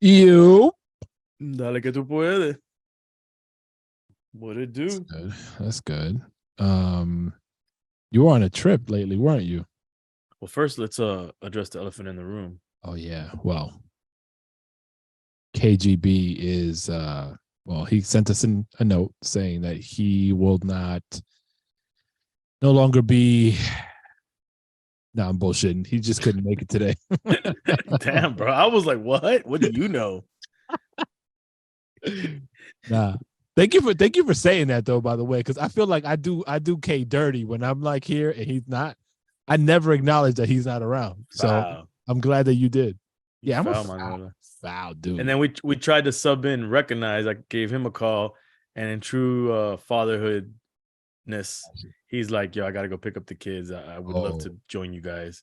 You. Dale que tú puedes. What it do? That's good. You were on a trip lately, weren't you? Well, first let's address the elephant in the room. Oh yeah. Well, KGB is he sent us a note saying that he will no longer be. No, I'm bullshitting. He just couldn't make it today. Damn, bro. I was like, what? What do you know? Nah. Thank you for saying that though, by the way, because I feel like I do K dirty when I'm like here and he's not. I never acknowledge that he's not around. So I'm glad that you did. Yeah, I'm a foul dude. And then we tried to sub in Recognize. I gave him a call, and in true fatherhoodness, he's like, yo, I gotta go pick up the kids. I would love to join you guys.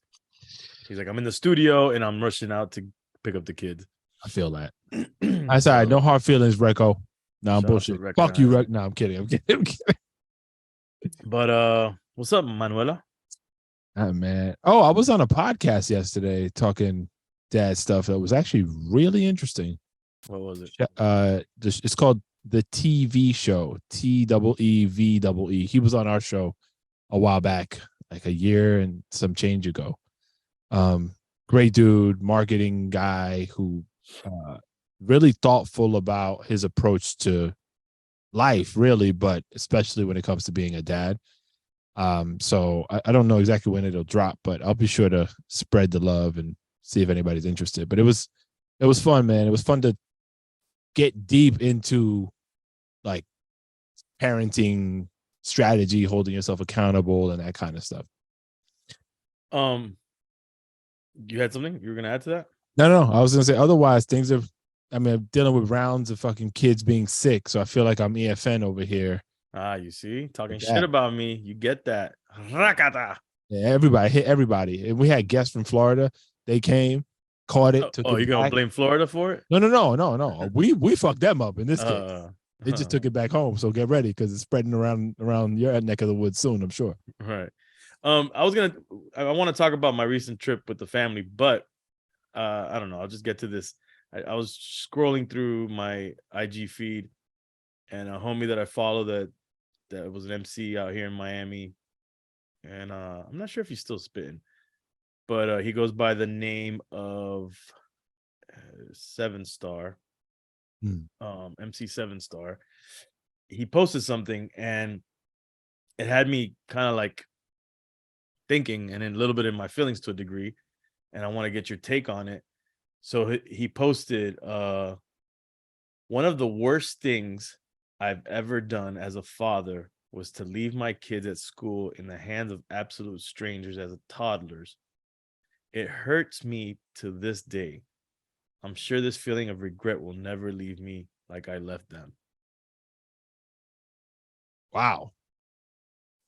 He's like, I'm in the studio and I'm rushing out to pick up the kids. I feel that. That's all right. No hard feelings, Reco. No, I'm bullshit. Fuck you, Rec. No, I'm kidding. But what's up, Manuela? Man. Oh, I was on a podcast yesterday talking dad stuff that was actually really interesting. What was it? It's called The TV Show. TEEVEE. He was on our show a while back, like a year and some change ago. Great dude, marketing guy who really thoughtful about his approach to life, really, but especially when it comes to being a dad. So I don't know exactly when it'll drop, but I'll be sure to spread the love and see if anybody's interested. But it was fun, man. It was fun to get deep into like parenting strategy, holding yourself accountable, and that kind of stuff. You had something you were gonna add to that? No. I was gonna say otherwise things are. I'm dealing with rounds of fucking kids being sick, so I feel like I'm EFN over here. You see, talking shit about me. You get that? Rakata. Yeah, everybody hit everybody, and we had guests from Florida. They came, caught it. You gonna blame Florida for it? No. We fucked them up in this case. They just took it back home. So get ready because it's spreading around your neck of the woods soon, I'm sure. Right. I want to talk about my recent trip with the family, but I don't know. I'll just get to this. I was scrolling through my IG feed, and a homie that I follow that was an MC out here in Miami, and I'm not sure if he's still spitting, but he goes by the name of 7-Star, MC 7-Star. He posted something, and it had me kind of like thinking, and a little bit in my feelings to a degree, and I want to get your take on it. So he posted, one of the worst things I've ever done as a father was to leave my kids at school in the hands of absolute strangers as toddlers. It hurts me to this day. I'm sure this feeling of regret will never leave me like I left them. Wow.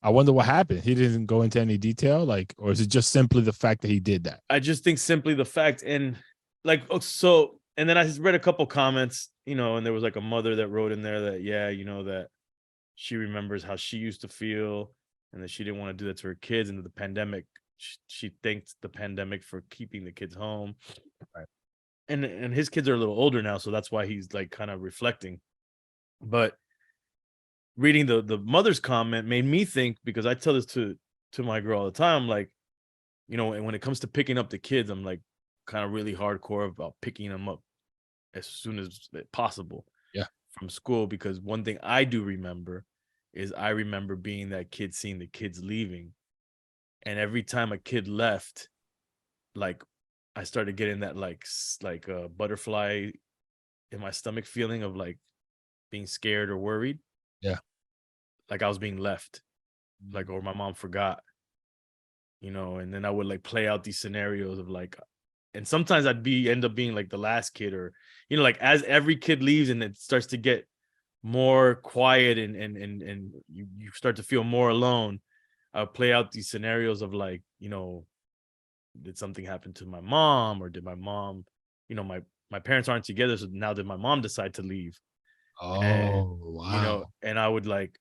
I wonder what happened. He didn't go into any detail, or is it just simply the fact that he did that? I just think simply the fact, and and then I read a couple comments, and there was like a mother that wrote in there that, that she remembers how she used to feel and that she didn't want to do that to her kids. And the pandemic, she thanked the pandemic for keeping the kids home. Right. And his kids are a little older now, so that's why he's like kind of reflecting. But reading the mother's comment made me think, because I tell this to my girl all the time, like, and when it comes to picking up the kids, I'm like kind of really hardcore about picking them up as soon as possible from school, because one thing I do remember is I remember being that kid, seeing the kids leaving, and every time a kid left, like I started getting that like a butterfly in my stomach feeling of like being scared or worried, like I was being left, like, or my mom forgot, and then I would like play out these scenarios of like, and sometimes I'd end up being like the last kid, or like as every kid leaves and it starts to get more quiet and you start to feel more alone, I'll play out these scenarios of like, did something happen to my mom, or did my mom, my parents aren't together, so now did my mom decide to leave? Wow. And I would like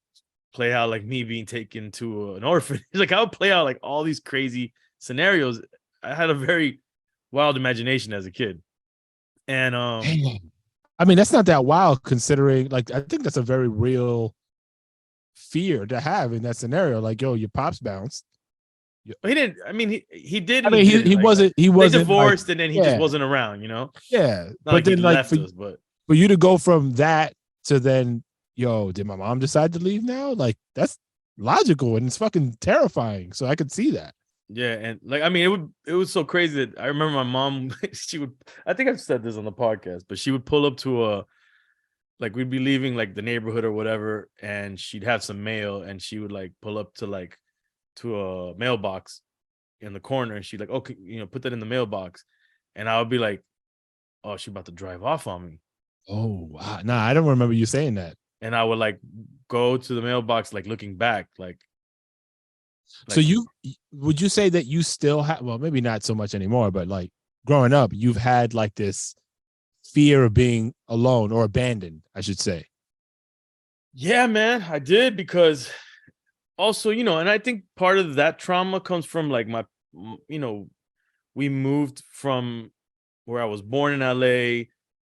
play out like me being taken to an orphanage. Like I would play out like all these crazy scenarios. I had a very wild imagination as a kid. And Damn. I mean, that's not that wild considering, like, I think that's a very real fear to have in that scenario. Like, yo, your pops bounced. he didn't. I mean, he did I and he mean, didn't. Like he they wasn't like, divorced, and then he just yeah, wasn't around. yeah. Not But like he then, like, left us, but for you to go from that to then, yo, did my mom decide to leave now? Like, that's logical and it's fucking terrifying. So I could see that. yeah, and like I mean, it was so crazy that I remember my mom. She would. I think I've said this on the podcast, but she would pull up to a like we'd be leaving like the neighborhood or whatever, and she'd have some mail, and she would like pull up to like to a mailbox in the corner, and she'd like, okay, put that in the mailbox, and I would be like, oh, she about to drive off on me, Oh, wow. Nah, I don't remember you saying that. and I would like go to the mailbox like looking back, So like would you say that you still have, well, maybe not so much anymore, but like growing up, you've had like this fear of being alone or abandoned, I should say. yeah, man, I did because also, and I think part of that trauma comes from like we moved from where I was born in LA,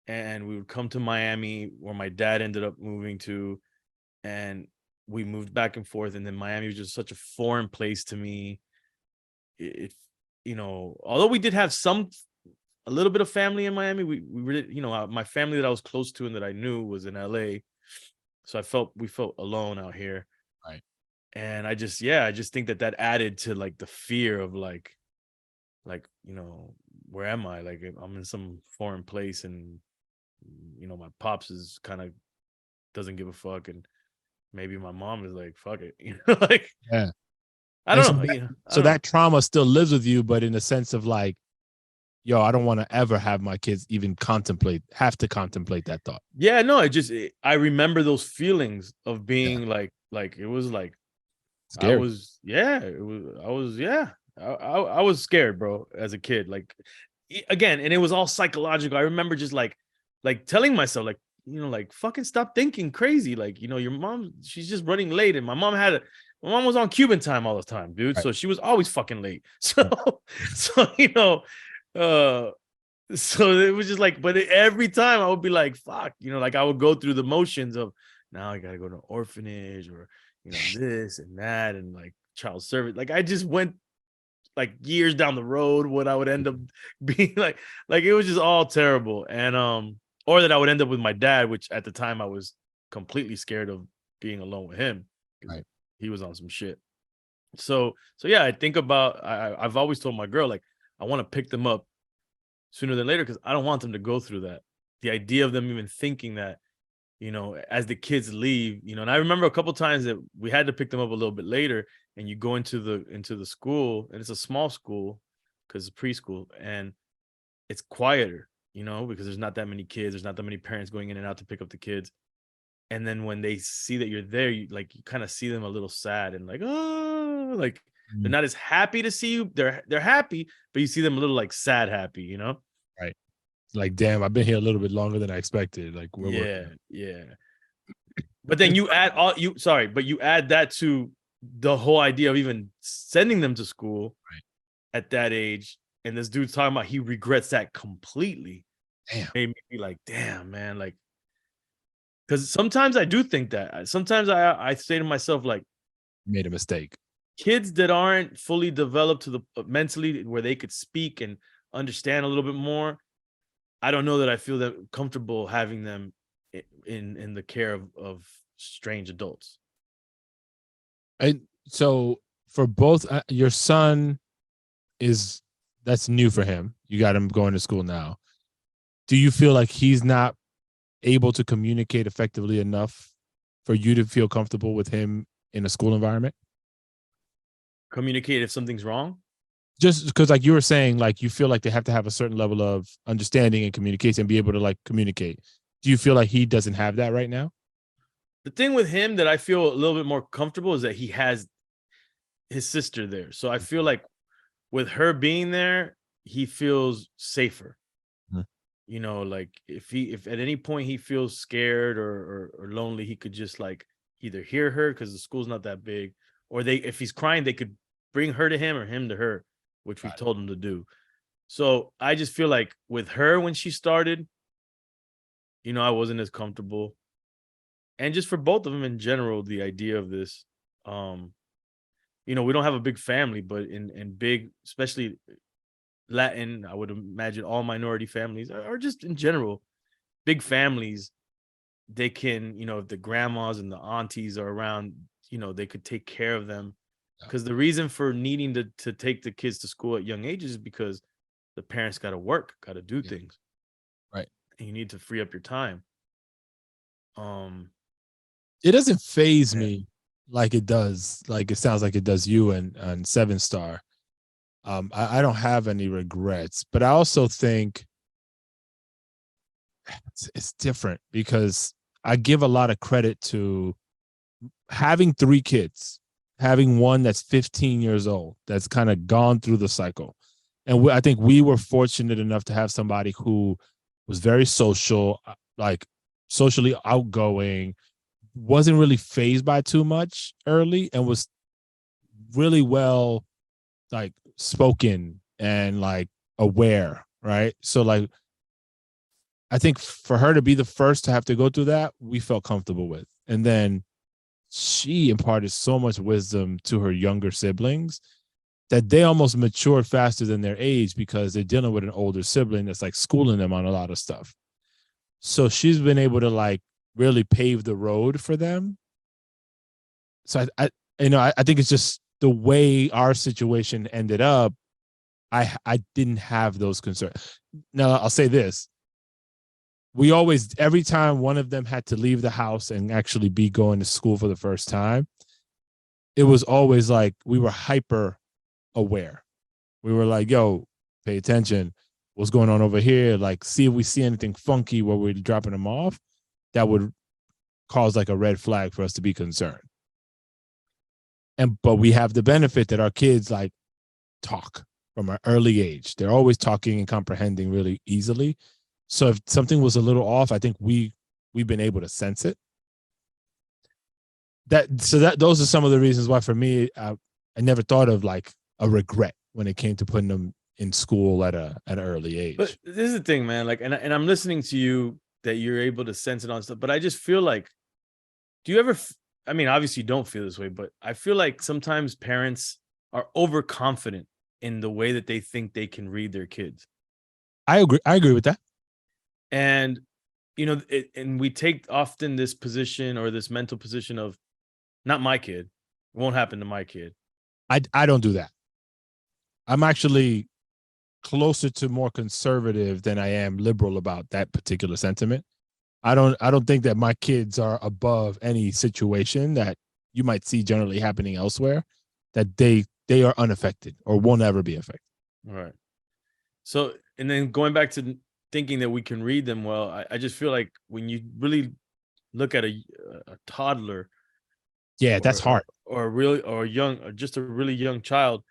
and we would come to Miami where my dad ended up moving to, and we moved back and forth, and then Miami was just such a foreign place to me. Although we did have a little bit of family in Miami, we really, my family that I was close to and that I knew was in LA. So we felt alone out here. Right. And I just think that added to like the fear of like, where am I? Like I'm in some foreign place, and my pops is kind of doesn't give a fuck, and maybe my mom is like, fuck it, like Yeah. I And don't know, I so don't know. that trauma still lives with you, but in the sense of like, yo, I don't want to ever have my kids even have to contemplate that thought. Yeah, no, I remember those feelings of Yeah. being like it was like I Scary. was, yeah, I was scared, bro, as a kid. Like again, and it was all psychological. I remember just like telling myself, like, like fucking stop thinking crazy. Like, your mom, she's just running late. And my mom was on Cuban time all the time, dude. Right. So she was always fucking late. So, Right. so, uh, so it was just like, but every time I would be like, fuck, like I would go through the motions of now I gotta go to an orphanage, or this and that, and like child service. Like I just went like years down the road what I would end up being like it was just all terrible. And or that I would end up with my dad, which at the time I was completely scared of being alone with him because Right. he was on some shit. So yeah, I think about I've always told my girl, like, I want to pick them up sooner than later because I don't want them to go through that. The idea of them even thinking that, as the kids leave, and I remember a couple times that we had to pick them up a little bit later, and you go into the school, and it's a small school because it's preschool, and it's quieter, because there's not that many kids, there's not that many parents going in and out to pick up the kids. And then when they see that you're there, you kind of see them a little sad and like, oh, like they're Mm. not as happy to see you. They're happy, but you see them a little like sad happy. Right. Like, damn, I've been here a little bit longer than I expected. Like, we're Yeah, working. yeah. But then you add that to the whole idea of even sending them to school Right. at that age. And this dude's talking about he regrets that completely. Damn. Made me be like, damn, man. Like, because sometimes I do think that. Sometimes I say to myself, like, Made a mistake. kids that aren't fully developed to the mentally where they could speak and understand a little bit more. I don't know that I feel that comfortable having them in the care of strange adults. And so for both, your son that's new for him. You got him going to school now. Do you feel like he's not able to communicate effectively enough for you to feel comfortable with him in a school environment? Communicate if something's wrong. Just because, like you were saying, like you feel like they have to have a certain level of understanding and communication and be able to like communicate. Do you feel like he doesn't have that right now? The thing with him that I feel a little bit more comfortable is that he has his sister there. So I feel like with her being there, he feels safer. Mhm. Like if at any point he feels scared or lonely, he could just like either hear her because the school's not that big, or if he's crying, they could bring her to him or him to her, which we've Got it. told him to do. So I just feel like with her when she started, I wasn't as comfortable. And just for both of them in general, the idea of this, um, we don't have a big family, but in big, especially Latin, I would imagine all minority families are just in general big families. They can, if the grandmas and the aunties are around, they could take care of them. Yeah. Because the reason for needing to take the kids to school at young ages is because the parents got to work, got to do Yeah. things, Right. and you need to free up your time. It doesn't phase Yeah. me like it does, like it sounds like it does you and Seven Star. I don't have any regrets, but I also think it's different because I give a lot of credit to having 3 kids, having one that's 15 years old, that's kind of gone through the cycle. And I think we were fortunate enough to have somebody who was very social, like socially outgoing, wasn't really phased by too much early, and was really well like spoken and like aware, right? So like I think for her to be the first to have to go through that, we felt comfortable with. And then she imparted so much wisdom to her younger siblings that they almost matured faster than their age because they're dealing with an older sibling that's like schooling them on a lot of stuff. So she's been able to like really pave the road for them. So I think it's just the way our situation ended up. I didn't have those concerns. Now I'll say this: we always, every time one of them had to leave the house and actually be going to school for the first time, it was always like we were hyper aware. We were like, yo, pay attention. What's going on over here? Like, see if we see anything funky where we're dropping them off that would cause like a red flag for us to be concerned. But we have the benefit that our kids like talk from an early age. They're always talking and comprehending really easily. So if something was a little off, I think we've been able to sense it. Those are some of the reasons why for me, I never thought of like a regret when it came to putting them in school at an early age. But this is the thing, man. Like, and I'm listening to you that you're able to sense it on stuff. But I just feel like, do you ever? I mean, obviously you don't feel this way, but I feel like sometimes parents are overconfident in the way that they think they can read their kids. I agree with that. And and we take often this position or this mental position of, not my kid. It won't happen to my kid. I don't do that. I'm actually closer to more conservative than I am liberal about that particular sentiment. I don't think that my kids are above any situation that you might see generally happening elsewhere, that they are unaffected or won't ever be affected. All right. So, and then going back to thinking that we can read them well, I just feel like when you really look at a toddler, Yeah, that's hard. Or just a really young child,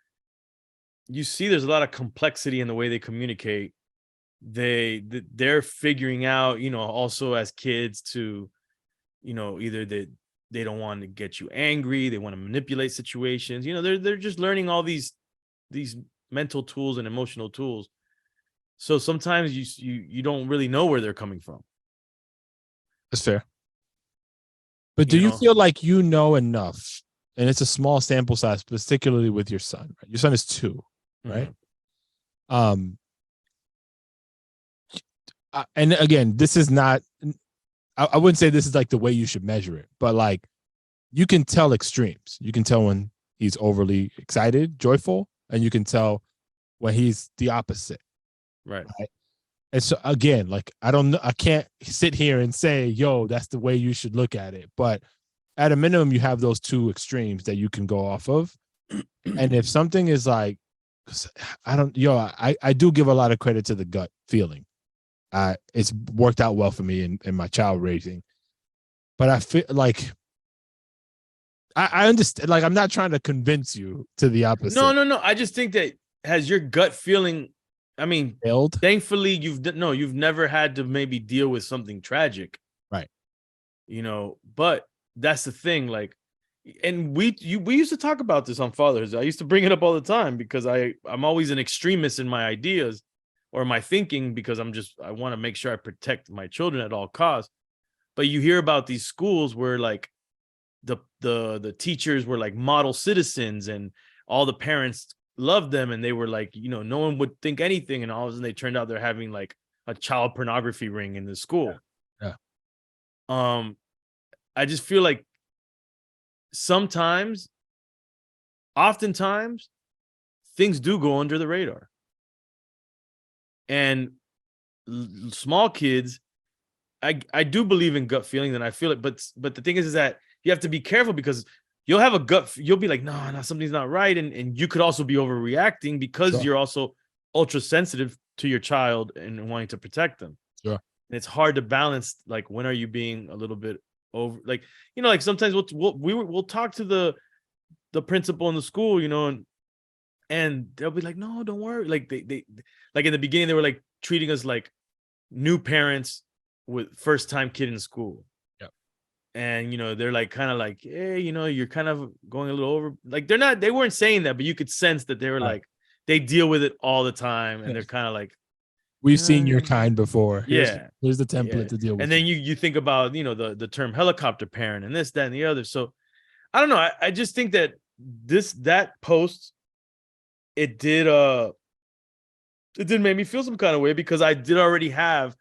you see there's a lot of complexity in the way they communicate. They're figuring out, also as kids to, either they don't want to get you angry, they want to manipulate situations. They're just learning all these mental tools and emotional tools. So sometimes you don't really know where they're coming from. That's fair. But do you feel like you know enough, and it's a small sample size, particularly with your son, right? Your son is 2, right? Mm-hmm. And again, this is not, I wouldn't say this is like the way you should measure it, but like you can tell extremes. You can tell when he's overly excited, joyful, and you can tell when he's the opposite. Right. And so again, like I can't sit here and say, yo, that's the way you should look at it. But at a minimum, you have those 2 extremes that you can go off of. And if something is like, I do give a lot of credit to the gut feeling. It's worked out well for me in my child raising. But I feel like I understand, like I'm not trying to convince you to the opposite. No. I just think that has your gut feeling, I mean, failed? Thankfully, you've never had to maybe deal with something tragic. Right. But that's the thing, like, and we used to talk about this on Fatherhoods. I used to bring it up all the time because I'm always an extremist in my ideas. or my thinking, because I want to make sure I protect my children at all costs. But you hear about these schools where like the teachers were like model citizens, and all the parents loved them, and they were like, no one would think anything, and all of a sudden they turned out they're having like a child pornography ring in the school. Yeah. I just feel like oftentimes things do go under the radar, and small kids, I do believe in gut feeling, and I feel it, but the thing is that you have to be careful, because you'll have a you'll be like, no, something's not right, and you could also be overreacting because Sure. you're also ultra sensitive to your child and wanting to protect them. Sure. And it's hard to balance, like, when are you being a little bit over, like, like sometimes we'll talk to the principal in the school, and they'll be like, no, don't worry. Like they like in the beginning, they were like treating us like new parents with first time kid in school. Yep. And they're like kind of like, hey, you're kind of going a little over. Like they weren't saying that, but you could sense that they were like, they deal with it all the time, and they're kind of like, we've seen your kind before. Here's the template to deal with. And then you think about the term helicopter parent and this, that, and the other. So I don't know. I just think that that post, it did make me feel some kind of way, because I did already have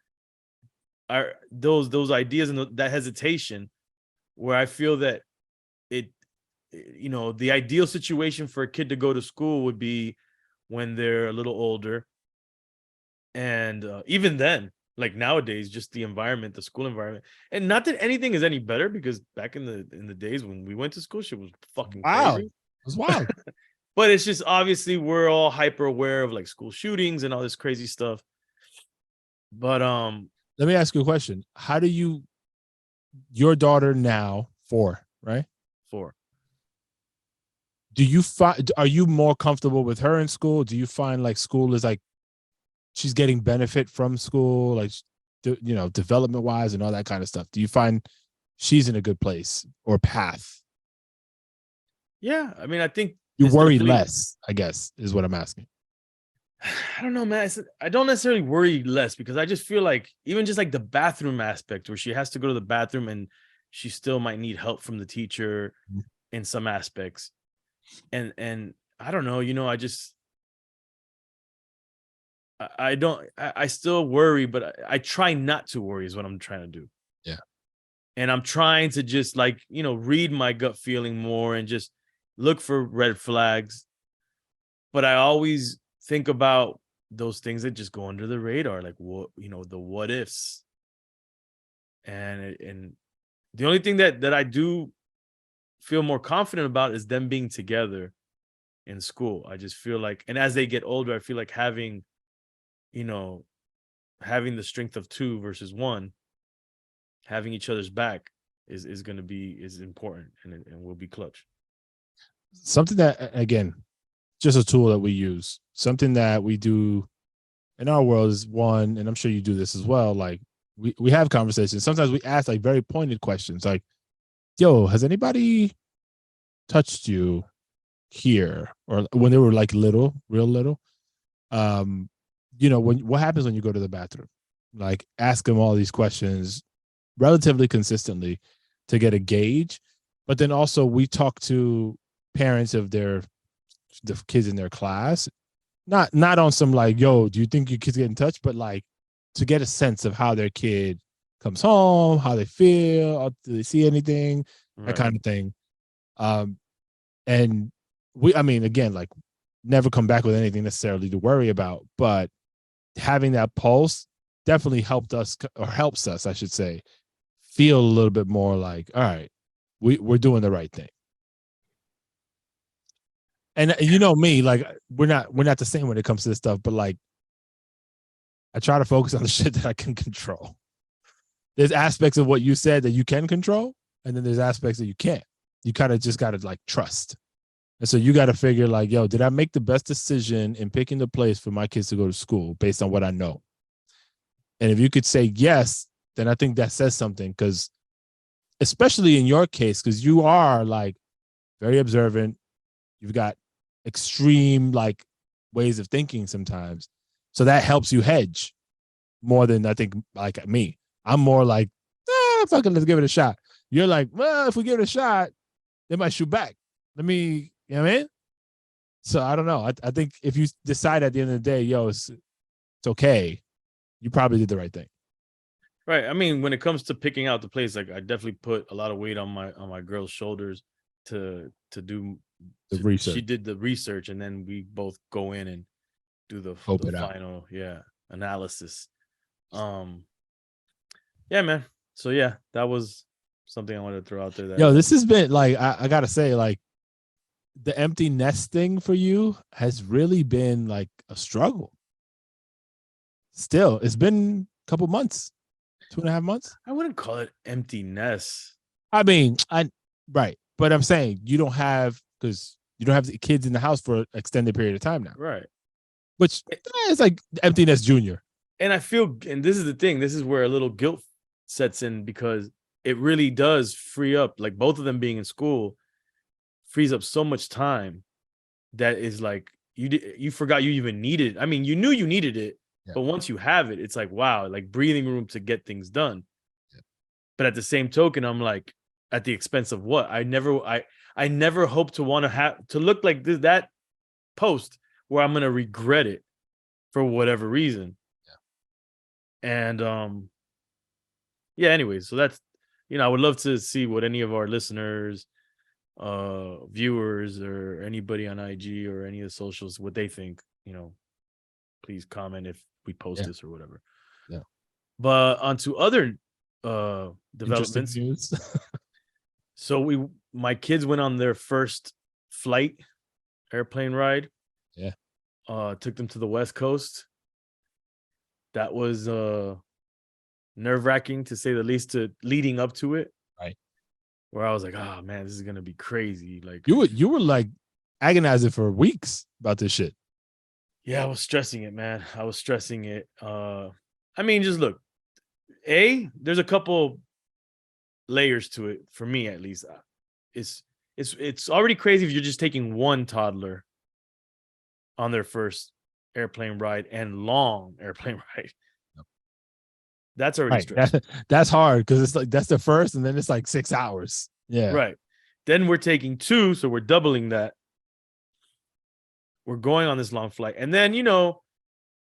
those ideas and that hesitation, where I feel that the ideal situation for a kid to go to school would be when they're a little older. And even then, like nowadays, just the environment, the school environment, and not that anything is any better, because back in the days when we went to school, shit was fucking crazy. It was wild. But it's just, obviously we're all hyper aware of like school shootings and all this crazy stuff. But let me ask you a question. How do your daughter now 4, right? 4. Do you are you more comfortable with her in school? Do you find like school is like she's getting benefit from school, like, development wise and all that kind of stuff? Do you find she's in a good place or path? Yeah. I mean, I think you worry less, I guess, is what I'm asking. I don't know, man. I don't necessarily worry less, because I just feel like even just like the bathroom aspect, where she has to go to the bathroom and she still might need help from the teacher in some aspects. And I don't know, I still worry, but I try not to worry is what I'm trying to do. Yeah. And I'm trying to just like, read my gut feeling more and just look for red flags. But I always think about those things that just go under the radar, like what, the what ifs. And the only thing that I do feel more confident about is them being together in school. I just feel like, and as they get older, I feel like having the strength of 2 versus 1, having each other's back is important, and will be clutch. Something that, again, just a tool that we use, something that we do in our world is one, and I'm sure you do this as well. Like we have conversations. Sometimes we ask like very pointed questions, like, yo, has anybody touched you here? Or when they were like little, real little, what happens when you go to the bathroom? Like, ask them all these questions relatively consistently to get a gauge. But then also we talk to parents of the kids in their class, not on some like, yo, do you think your kids get in touch? But like to get a sense of how their kid comes home, how they feel, do they see anything, that kind of thing. And again, like, never come back with anything necessarily to worry about, but having that pulse definitely helps us, I should say, feel a little bit more like, all right, we're doing the right thing. And me, like, we're not the same when it comes to this stuff, but like, I try to focus on the shit that I can control. There's aspects of what you said that you can control, and then there's aspects that you can't. You kind of just got to like trust. And so you got to figure like, yo, did I make the best decision in picking the place for my kids to go to school based on what I know? And if you could say yes, then I think that says something, because especially in your case, because you are like very observant, you've got extreme like ways of thinking sometimes. So that helps you hedge more than I think like me. I'm more like, fuck it, let's give it a shot. You're like, well, if we give it a shot, they might shoot back. Let me, you know what I mean? So I don't know. I think if you decide at the end of the day, yo, it's okay, you probably did the right thing. Right. I mean, when it comes to picking out the place, like I definitely put a lot of weight on my girl's shoulders to do The research. She did the research, and then we both go in and do the final analysis. Yeah, man. So yeah, that was something I wanted to throw out there. Yo, this has been like I gotta say, like the empty nest thing for you has really been like a struggle. Still, it's been a couple months, 2.5 months. I wouldn't call it empty nest. I mean, right, but I'm saying you don't have because you don't have the kids in the house for an extended period of time now, right? Which it's like empty nest junior. And I feel, and this is the thing, this is where a little guilt sets in, because it really does free up, like both of them being in school frees up so much time that is like you forgot you even needed it. I mean, you knew you needed it, but once you have it, it's like, wow, like breathing room to get things done. But at the same token, I'm like, at the expense of what? I never hope to want to have to look like that post where I'm gonna regret it for whatever reason. And anyway, so that's, I would love to see what any of our listeners, viewers, or anybody on IG or any of the socials, what they think. Please comment if we post this or whatever. But onto other developments. So my kids went on their first airplane ride. Took them to the West Coast. That was nerve-wracking, to say the least, leading up to it. Right. Where I was like, oh man, this is gonna be crazy. Like you were like agonizing for weeks about this shit. Yeah, I was stressing it, man. I was stressing it. I mean, just look, there's a couple layers to it for me, at least. It's already crazy if you're just taking one toddler on their first airplane ride and long airplane ride. That's already stressful. That's hard, because it's like that's the first, and then it's like 6 hours. Yeah. Right. Then we're taking 2, so we're doubling that. We're going on this long flight. And then,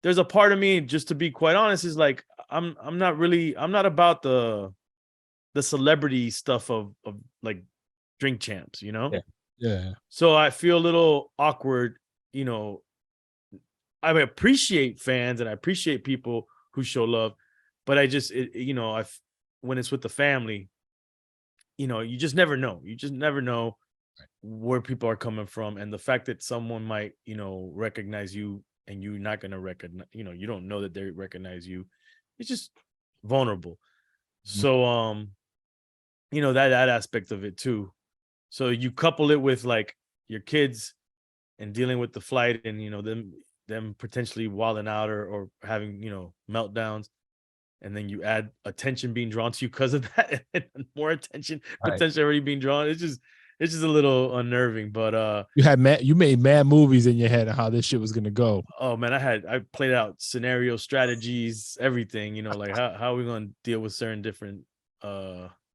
there's a part of me, just to be quite honest, is like, I'm not about the celebrity stuff of like drink champs, Yeah. So I feel a little awkward, I appreciate fans and I appreciate people who show love, but I just, when it's with the family, you just never know. You just never know where people are coming from. And the fact that someone might, recognize you and you're not going to recognize, you don't know that they recognize you. It's just vulnerable. Mm-hmm. So, that aspect of it too. So you couple it with like your kids and dealing with the flight and, them potentially wilding out or having, meltdowns. And then you add attention being drawn to you because of that, and more attention potentially already being drawn. It's just a little unnerving. But you made mad movies in your head of how this shit was gonna go. Oh man, I played out scenario strategies, everything. Like how are we gonna deal with certain different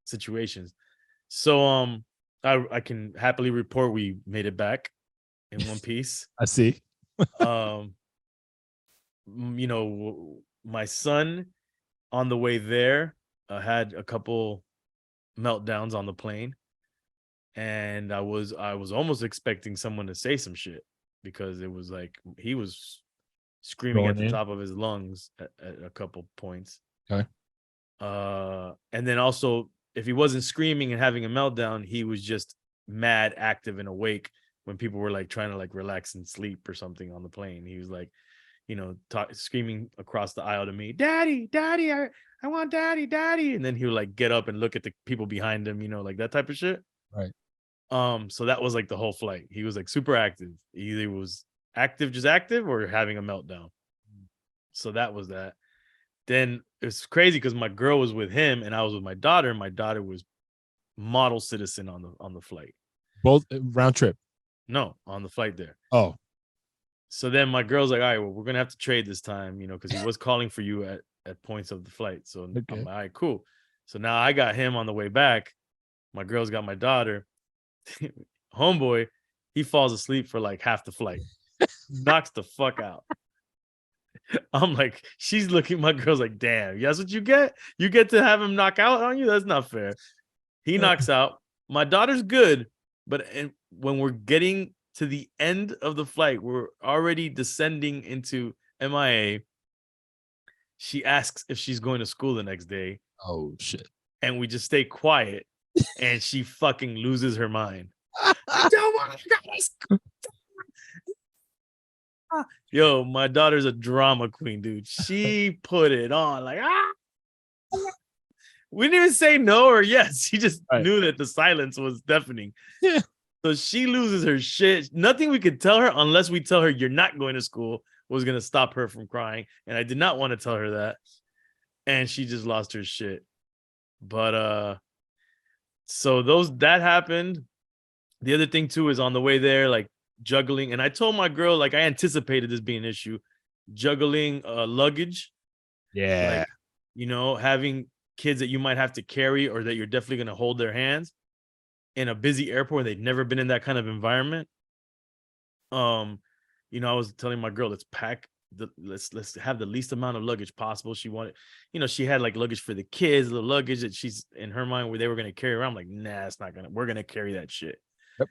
situations. So I can happily report we made it back in one piece. I see. My son, on the way there, had a couple meltdowns on the plane, and I was almost expecting someone to say some shit, because it was like he was screaming at the top of his lungs at a couple points. Okay. And then also, if he wasn't screaming and having a meltdown, he was just mad active and awake when people were like trying to like relax and sleep or something on the plane. He was like, screaming across the aisle to me, "Daddy, daddy, I want daddy, daddy." And then he would like get up and look at the people behind him, like that type of shit. Right. So that was like the whole flight. He was like super active. He either was just active or having a meltdown. So that was that. Then it's crazy because my girl was with him and I was with my daughter. My daughter was model citizen on the flight. Both round trip? No, on the flight there. Oh. So then my girl's like, all right, well, we're gonna have to trade this time, because he was calling for you at points of the flight. So I'm Okay. like, all right, cool. So now I got him on the way back. My girl's got my daughter. Homeboy, he falls asleep for like half the flight, knocks the fuck out. I'm like, she's looking, my girl's like, damn, that's what you get? You get to have him knock out on you? That's not fair. He knocks out. My daughter's good, but when we're getting to the end of the flight, we're already descending into MIA. She asks if she's going to school the next day, Oh shit. and we just stay quiet, and she fucking loses her mind. I don't want to go to school. Yo, my daughter's a drama queen, dude. She put it on like, we didn't even say no or yes. She just knew that the silence was deafening. Yeah. So she loses her shit. Nothing we could tell her unless we tell her you're not going to school was going to stop her from crying. And I did not want to tell her that. And she just lost her shit. But so that happened. The other thing too is on the way there, like juggling. And I told my girl, like, I anticipated this being an issue. Juggling luggage. Yeah. Like, having kids that you might have to carry or that you're definitely going to hold their hands in a busy airport. They've never been in that kind of environment. I was telling my girl, let's pack let's have the least amount of luggage possible. She wanted, she had like luggage for the kids, the luggage that she's in her mind where they were going to carry around. I'm like, nah, we're going to carry that shit. Yep.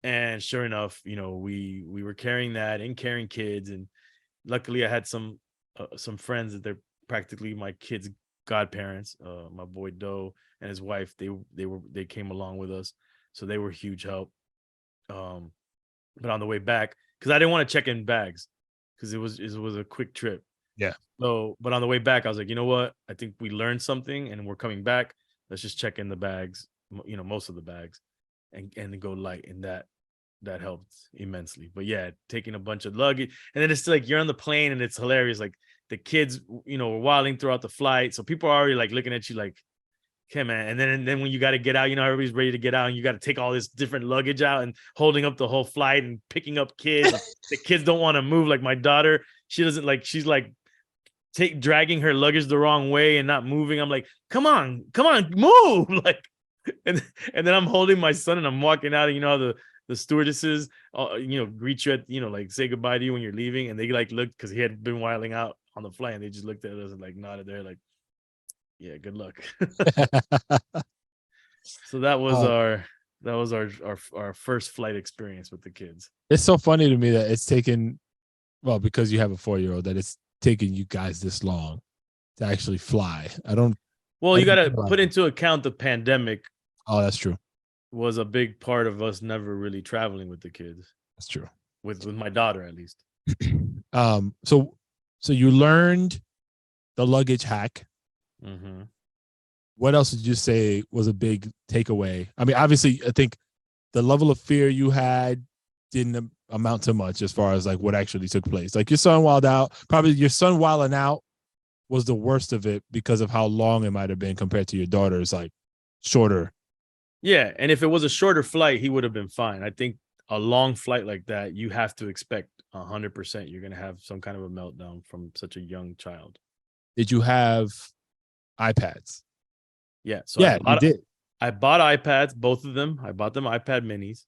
And sure enough, we were carrying that and carrying kids. And luckily I had some friends that they're practically my kids' godparents, my boy Doe and his wife. They came along with us. So they were huge help. But on the way back, because I didn't want to check in bags because it was a quick trip. Yeah. So, but on the way back, I was like, you know what? I think we learned something and we're coming back. Let's just check in the bags, most of the bags and go light. And that helped immensely. But yeah, taking a bunch of luggage. And then it's like you're on the plane and it's hilarious. Like the kids, were wilding throughout the flight. So people are already like looking at you like, okay, man. And then when you got to get out, everybody's ready to get out and you got to take all this different luggage out and holding up the whole flight and picking up kids. The kids don't want to move. Like my daughter, she doesn't like, she's like dragging her luggage the wrong way and not moving. I'm like, come on, move. Like, and then I'm holding my son and I'm walking out and how the stewardesses, greet you at, like say goodbye to you when you're leaving. And they like looked because he had been wilding out on the flight and they just looked at us and like nodded there like, yeah, good luck. So that was our first flight experience with the kids. It's so funny to me that it's taken, well, because you have a 4-year-old, that it's taken you guys this long to actually fly. You got to put into account the pandemic. Oh, that's true. Was a big part of us never really traveling with the kids. That's true. With my daughter, at least. So you learned the luggage hack. Mm-hmm. What else did you say was a big takeaway? I mean, obviously, I think the level of fear you had didn't amount to much as far as like what actually took place. Like your son wilded out. Probably your son wilding out was the worst of it because of how long it might have been compared to your daughter's like shorter. Yeah, and if it was a shorter flight, he would have been fine. I think a long flight like that, you have to expect 100% you're going to have some kind of a meltdown from such a young child. Did you have iPads? Yeah. So yeah, you did. I bought iPads, both of them. I bought them iPad minis.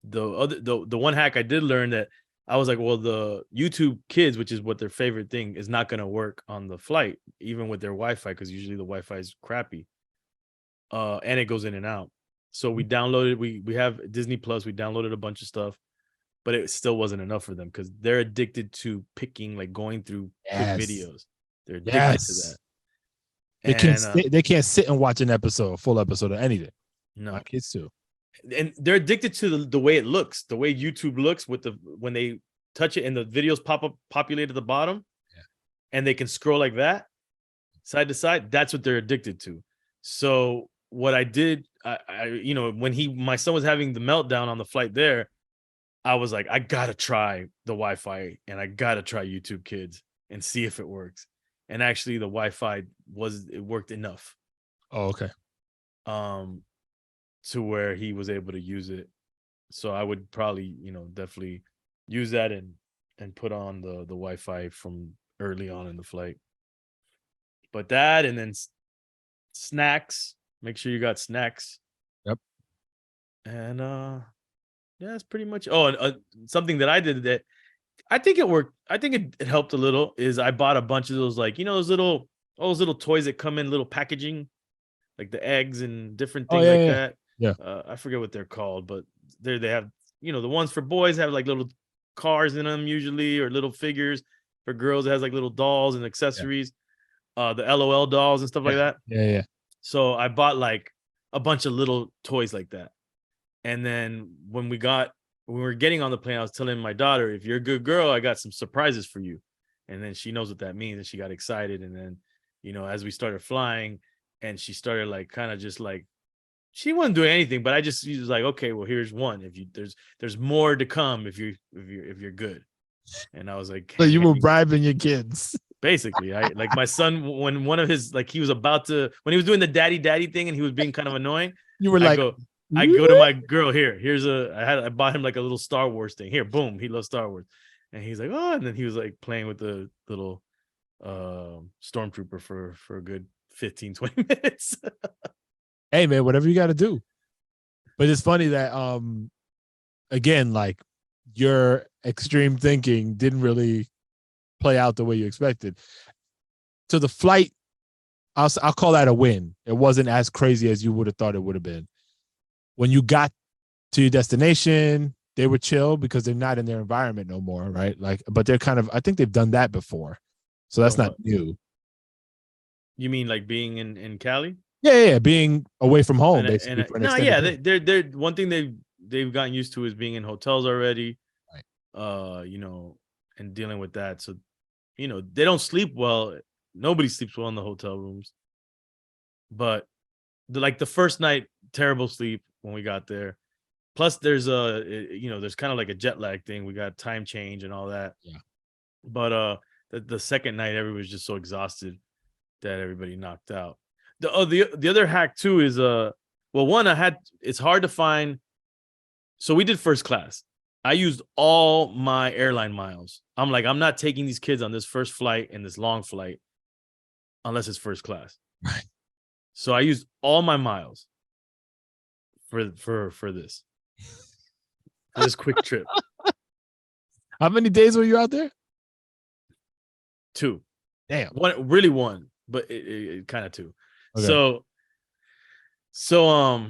The one hack I did learn that I was like, well, the YouTube Kids, which is what their favorite thing, is not going to work on the flight, even with their Wi-Fi, because usually the Wi-Fi is crappy. And it goes in and out. So we downloaded, we have Disney Plus, we downloaded a bunch of stuff, but it still wasn't enough for them because they're addicted to picking, like going through quick videos. They're addicted to that. They can't sit and watch a full episode of anything. No, my kids too. And they're addicted to the way it looks, the way YouTube looks with when they touch it and the videos populate at the bottom, and they can scroll like that side to side. That's what they're addicted to. So what I did, when my son was having the meltdown on the flight there, I was like, I gotta try the Wi-Fi and I gotta try YouTube Kids and see if it works. And actually the Wi-Fi worked enough. Oh, okay. To where he was able to use it. So I would probably, definitely use that and put on the Wi-Fi from early on in the flight. But that, and then snacks. Make sure you got snacks. Yep. And yeah, that's pretty much. Oh, and something that I did that I think it worked. I think it helped a little. Is I bought a bunch of those, like, those little toys that come in little packaging, like the eggs and different Oh things yeah, like yeah, that. yeah. I forget what they're called, but they have, the ones for boys have like little cars in them usually, or little figures. For girls, it has like little dolls and Yeah, accessories, the LOL dolls and stuff yeah, like that. yeah, yeah. So I bought like a bunch of little toys like that. And then when we were getting on the plane, I was telling my daughter, if you're a good girl, I got some surprises for you. And then she knows what that means, and she got excited. And then, as we started flying, and she started like kind of just like, she wasn't doing anything, but she was like, okay, well, here's one. If you there's more to come if you're good. And I was like, So you were bribing your kids. basically, I like my son, when one of his, like, he was about to, when he was doing the daddy thing and he was being kind of annoying, You were I like, go, I go to my girl, I bought him like a little Star Wars thing. Here, boom, he loves Star Wars. And he's like, oh, and then he was like playing with the little stormtrooper for a good 15-20 minutes. hey man, whatever you got to do. But it's funny that again, like, your extreme thinking didn't really play out the way you expected. So the flight, I'll call that a win. It wasn't as crazy as you would have thought it would have been. When you got to your destination, they were chill because they're not in their environment no more, right? Like, but they're kind of, I think they've done that before, so that's not new. You mean like being in Cali? Yeah, being away from home basically for an no, extended yeah, period. they're one thing they've gotten used to is being in hotels already, Right. and dealing with that. So, they don't sleep well. Nobody sleeps well in the hotel rooms. But the first night, terrible sleep when we got there. Plus, there's there's kind of like a jet lag thing. We got time change and all that. Yeah. But the second night, everybody was just so exhausted that everybody knocked out. The other hack too is one, it's hard to find. So we did first class. I used all my airline miles. I'm like, I'm not taking these kids on this first flight and this long flight unless it's first class. Right. So I used all my miles for this quick trip. How many days were you out there? 2. Damn. One, but it kind of 2. Okay. So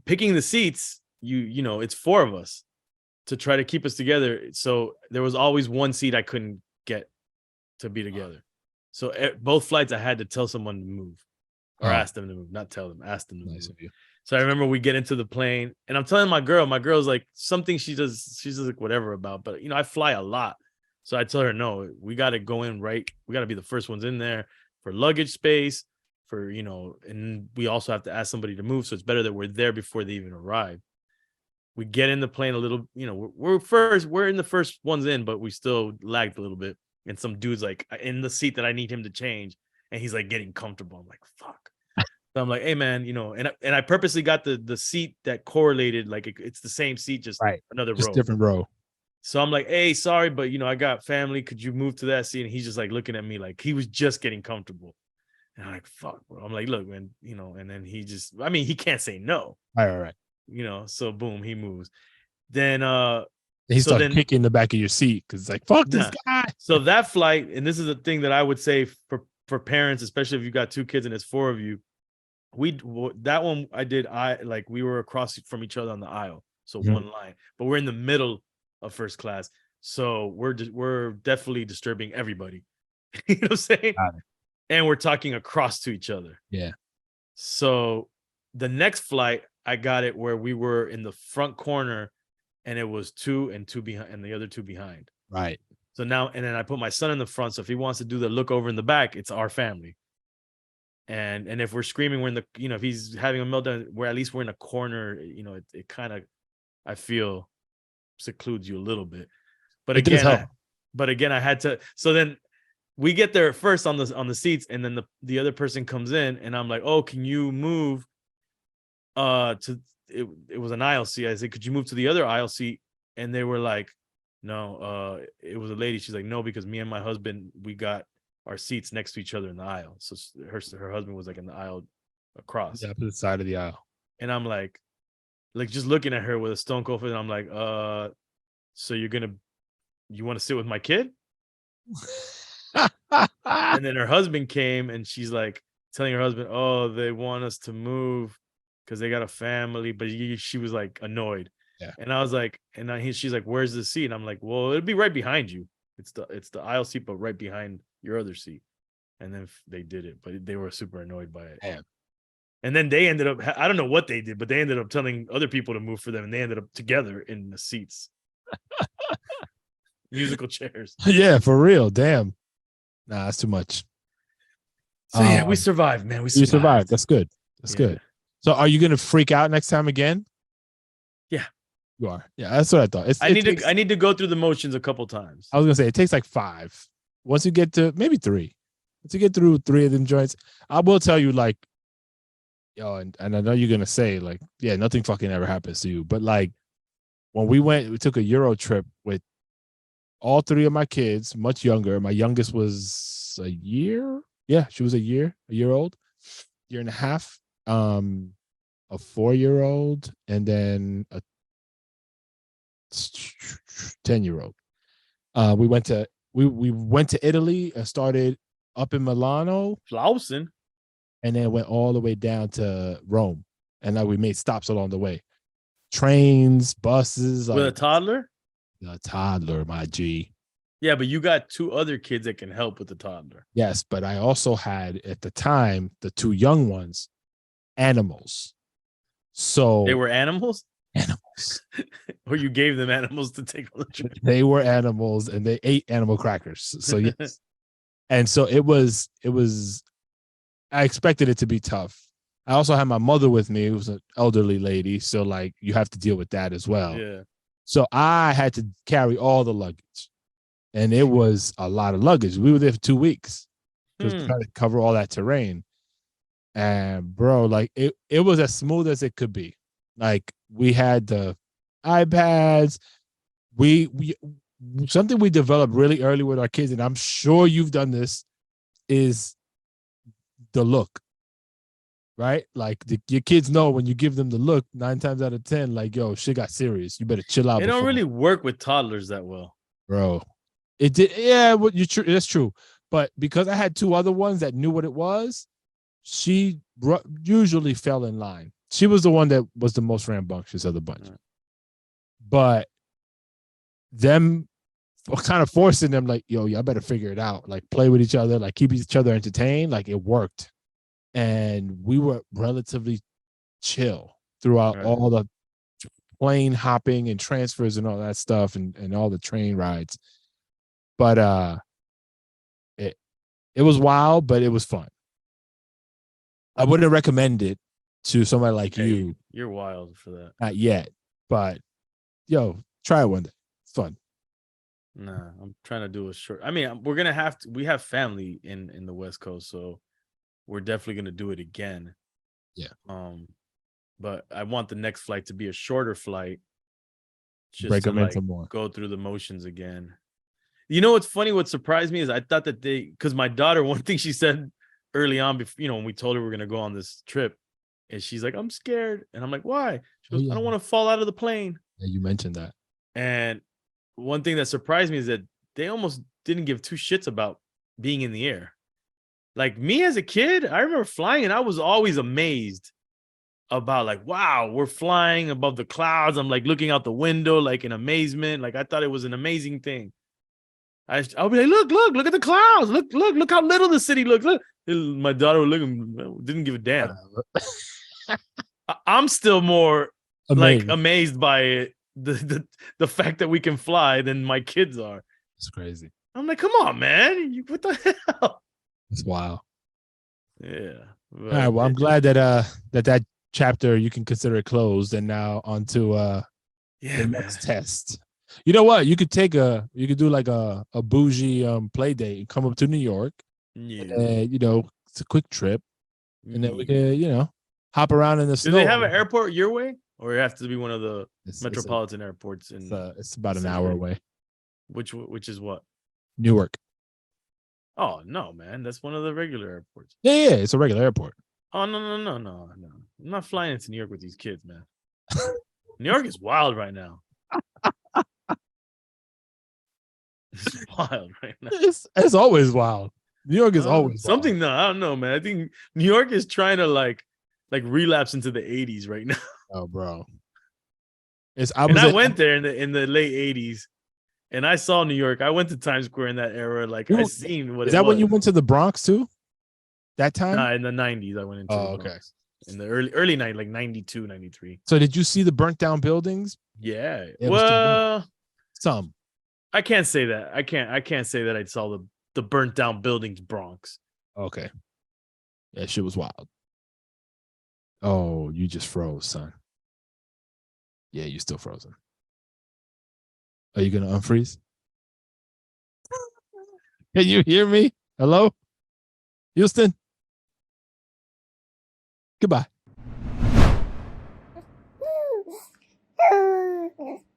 picking the seats, it's 4 of us to try to keep us together. So there was always one seat I couldn't get to be together. So both flights I had to tell someone to move, or ask them to move, not tell them, ask them to move. So I remember we get into the plane and I'm telling my girl's like, something she's just like whatever about, but I fly a lot. So I tell her, no, we got to go in right. We got to be the first ones in there for luggage space, for, and we also have to ask somebody to move. So it's better that we're there before they even arrive. We get in the plane a little, we're in the first ones in, but we still lagged a little bit. And some dude's like in the seat that I need him to change. And he's like getting comfortable. I'm like, fuck. So I'm like, hey man, and I purposely got the seat that correlated, like it's the same seat, just Right. another Just row. different row. So I'm like, hey, sorry, but I got family. Could you move to that seat? And he's just like looking at me like he was just getting comfortable. And I'm like, fuck, bro. I'm like, look, man, and then he can't say no. Right. So boom, he moves. Then he started kicking the back of your seat because it's like, fuck this guy. So that flight, and this is the thing that I would say for parents, especially if you got 2 kids and it's 4 of you, that one we were across from each other on the aisle, so one line, but we're in the middle of first class, so we're definitely disturbing everybody. You know what I'm saying? And we're talking across to each other. Yeah. So the next flight, I got it where we were in the front corner, and it was 2 and 2 behind, and the other 2 behind. Right. So now, and then I put my son in the front, so if he wants to do the look over in the back, it's our family. And if we're screaming, we're in the, if he's having a meltdown, at least we're in a corner, it kind of, I feel, secludes you a little bit. But again, I had to, so then we get there first on the seats, and then the other person comes in, and I'm like, oh, can you move to it was an aisle seat. I said, could you move to the other aisle seat And they were like, no, it was a lady. She's like, no, because me and my husband, we got our seats next to each other in the aisle. So her husband was like in the aisle across. Yeah, opposite side of the aisle. And I'm like just looking at her with a stone cold face. And I'm like, so you want to sit with my kid? And then her husband came and she's like telling her husband, oh, they want us to move because they got a family. But she was like annoyed. Yeah. And I was like, she's like, where's the seat? And I'm like, well, it'll be right behind you. It's the aisle seat, but right behind your other seat. And then they did it, but they were super annoyed by it. Damn. And then they ended up, I don't know what they did, but they ended up telling other people to move for them. And they ended up together in the seats. Musical chairs. Yeah, for real. Damn. Nah, that's too much. So yeah, we survived, man. We survived. You survived. That's good. That's good. So are you going to freak out next time again? Yeah. You are. Yeah, that's what I thought. I need to go through the motions a couple times. I was going to say, it takes like 5. Once you get to maybe 3. Once you get through 3 of them joints, I will tell you, like, yo, and I know you're going to say, like, yeah, nothing fucking ever happens to you. But like, when we took a Euro trip with all 3 of my kids, much younger. My youngest was a year. Yeah, she was a year old, year and a half. A 4-year-old, and then a 10-year-old. We went to Italy and started up in Milano, Flausen, and then went all the way down to Rome. And we made stops along the way. Trains, buses. With a toddler? A toddler, my G. Yeah, but you got 2 other kids that can help with the toddler. Yes, but I also had, at the time, the 2 young ones, animals. So they were animals? Animals. Or you gave them animals to take on the trip? They were animals and they ate animal crackers. So yes. And so it was, I expected it to be tough. I also had my mother with me, who was an elderly lady. So like, you have to deal with that as well. Yeah. So I had to carry all the luggage. And it was a lot of luggage. We were there for 2 weeks because we tried to cover all that terrain. And bro, like it was as smooth as it could be. Like we had the iPads. We something we developed really early with our kids, and I'm sure you've done this, is the look. Right? Like your kids know when you give them the look, 9 times out of 10, like, yo, shit got serious. You better chill out. They don't really work with toddlers that well. Bro. It did, yeah, that's true. But because I had 2 other ones that knew what it was, she usually fell in line. She was the one that was the most rambunctious of the bunch. Right. But them kind of forcing them, like, yo, y'all better figure it out. Like, play with each other, like, keep each other entertained. Like, it worked. And we were relatively chill throughout all the plane hopping and transfers and all that stuff and all the train rides. But it was wild, but it was fun. I wouldn't recommend it to somebody like you. You're wild for that. Not yet, but yo, try it one day. It's fun. Nah, I'm trying to do a short. I mean, we have family in the West Coast, so we're definitely gonna do it again. Yeah. But I want the next flight to be a shorter flight. Just break to them into more. Go through the motions again. You know what's funny? What surprised me is I thought that because my daughter, one thing she said early on, when we told her we're gonna go on this trip, and she's like, "I'm scared," and I'm like, "Why?" She goes, "I don't want to fall out of the plane." Yeah, you mentioned that. And one thing that surprised me is that they almost didn't give 2 shits about being in the air. Like me as a kid, I remember flying, and I was always amazed about, like, wow, we're flying above the clouds. I'm like looking out the window, like in amazement. Like I thought it was an amazing thing. I'll be like, look at the clouds. Look how little the city looks. Look. My daughter would look and didn't give a damn. I'm still more amazed by it, the fact that we can fly than my kids are. It's crazy. I'm like, come on, man. What the hell? It's wild. Yeah. All right. Well, I'm glad that chapter, you can consider it closed, and now on to the next test. You know what? You could do like a bougie play date and come up to New York. Yeah. And, it's a quick trip. And then we can, hop around in the snow. Do they have an airport your way? or it has to be one of the It's metropolitan airports in it's about an St. hour Louis? away. Which is what? Newark. Oh no, man, that's one of the regular airports. Yeah, it's a regular airport. Oh no. I'm not flying into New York with these kids, man. New York is wild right now. It's wild right now. It's always wild. New York is always something. wild. No, I don't know, man. I think New York is trying to like relapse into the 80s right now. Oh, bro. I went there in the late 80s, and I saw New York. I went to Times Square in that era. Like I seen what is it that was. when you went to the Bronx too? That time? Nah, in the 90s, I went into the Bronx. Okay. In the early night, like 92, 93. So did you see the burnt down buildings? Yeah. It Well, some. I can't say that. I can't say that I saw the burnt down buildings Bronx. Okay. Yeah, shit was wild. Oh, you just froze, son. Yeah, you still frozen. Are you gonna unfreeze? Can you hear me? Hello? Houston? Goodbye.